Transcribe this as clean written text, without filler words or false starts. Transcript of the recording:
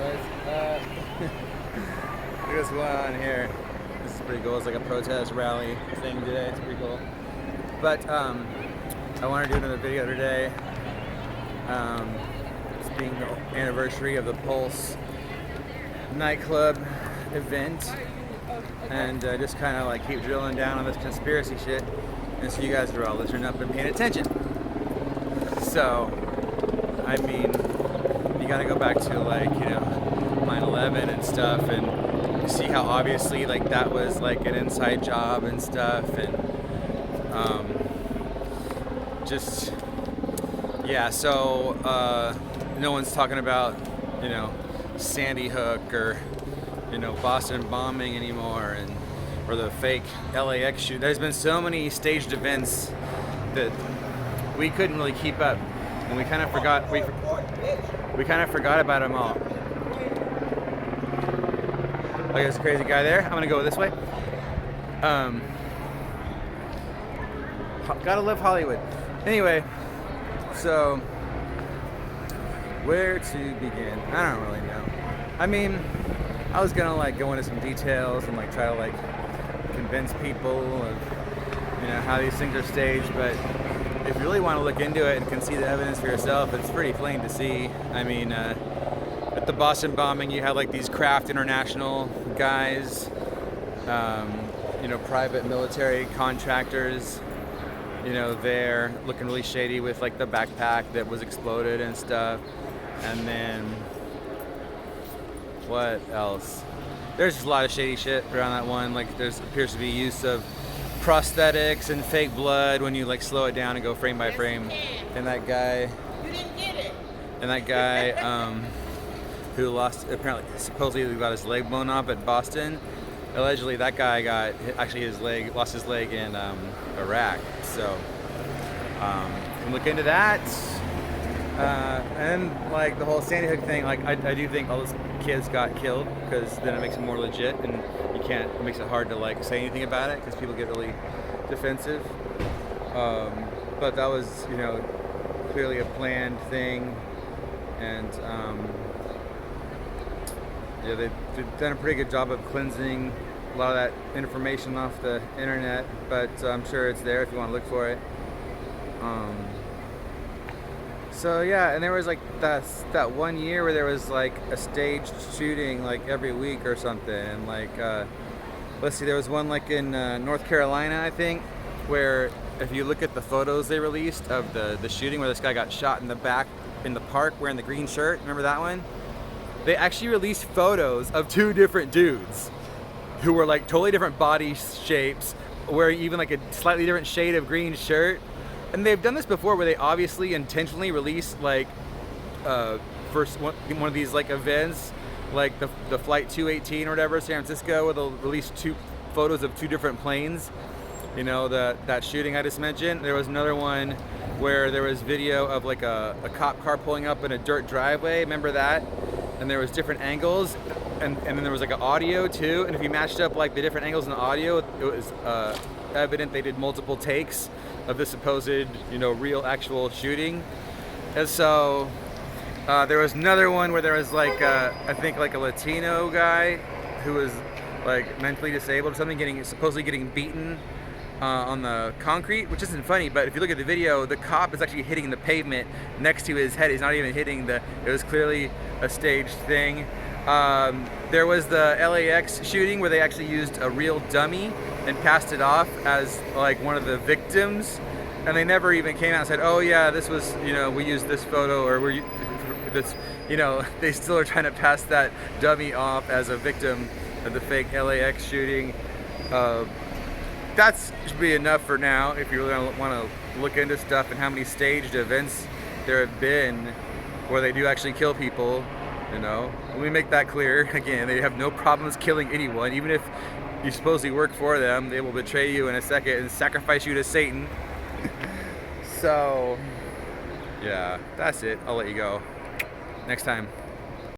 guys. Look at this one on here. This is pretty cool. It's like a protest rally thing today. It's pretty cool. But I want to do another video today. It's being the anniversary of the Pulse nightclub event, and just kind of like keep drilling down on this conspiracy shit, and so you guys are all listening up and paying attention. So, I mean, you gotta go back to like, 9/11 and stuff, and you see how obviously like that was like an inside job and stuff, and just yeah. So no one's talking about Sandy Hook or Boston bombing anymore, and or the fake LAX shoot. There's been so many staged events that we couldn't really keep up, and we kind of forgot about them all. Like there's a crazy guy there. I'm gonna go this way. Gotta love Hollywood. Anyway, so where to begin? I don't really know. I mean, I was gonna like go into some details and like try to like convince people of how these things are staged, but if you really want to look into it and can see the evidence for yourself, it's pretty plain to see. I mean, at the Boston bombing, you had like these Kraft International guys, private military contractors, there looking really shady with like the backpack that was exploded and stuff. And then what else? There's just a lot of shady shit around that one. Like there's appears to be use of prosthetics and fake blood when you like slow it down and go frame by frame. And that guy, who lost, supposedly got his leg blown off at Boston. Allegedly, that guy lost his leg in Iraq. So, can look into that. And like the whole Sandy Hook thing, like I do think all those kids got killed, because then it makes it more legit, and it makes it hard to like say anything about it because people get really defensive. But that was clearly a planned thing, and they've done a pretty good job of cleansing a lot of that information off the internet, but I'm sure it's there if you want to look for it. So yeah, and there was like that one year where there was like a staged shooting like every week or something, and like let's see, there was one like in North Carolina, I think, where if you look at the photos they released of the shooting where this guy got shot in the back in the park wearing the green shirt, remember that one? They actually released photos of two different dudes who were like totally different body shapes, wearing even like a slightly different shade of green shirt. And they've done this before where they obviously intentionally release like first one of these like events, like the Flight 218 or whatever, San Francisco, where they'll release two photos of two different planes. That shooting I just mentioned. There was another one where there was video of like a cop car pulling up in a dirt driveway. Remember that? And there was different angles, and then there was like an audio too. And if you matched up like the different angles in the audio, it was evident they did multiple takes of the supposed, real actual shooting. And so there was another one where there was like I think like a Latino guy who was like mentally disabled or something, supposedly getting beaten on the concrete, which isn't funny, but if you look at the video, the cop is actually hitting the pavement next to his head. He's not even hitting it was clearly a staged thing. There was the LAX shooting where they actually used a real dummy and passed it off as like one of the victims, and they never even came out and said, oh yeah, this was, we used this photo, or they still are trying to pass that dummy off as a victim of the fake LAX shooting. That should be enough for now if you really want to look into stuff and how many staged events there have been where they do actually kill people. Let me make that clear. Again, they have no problems killing anyone. Even if you supposedly work for them, they will betray you in a second and sacrifice you to Satan. So, yeah, that's it. I'll let you go. Next time.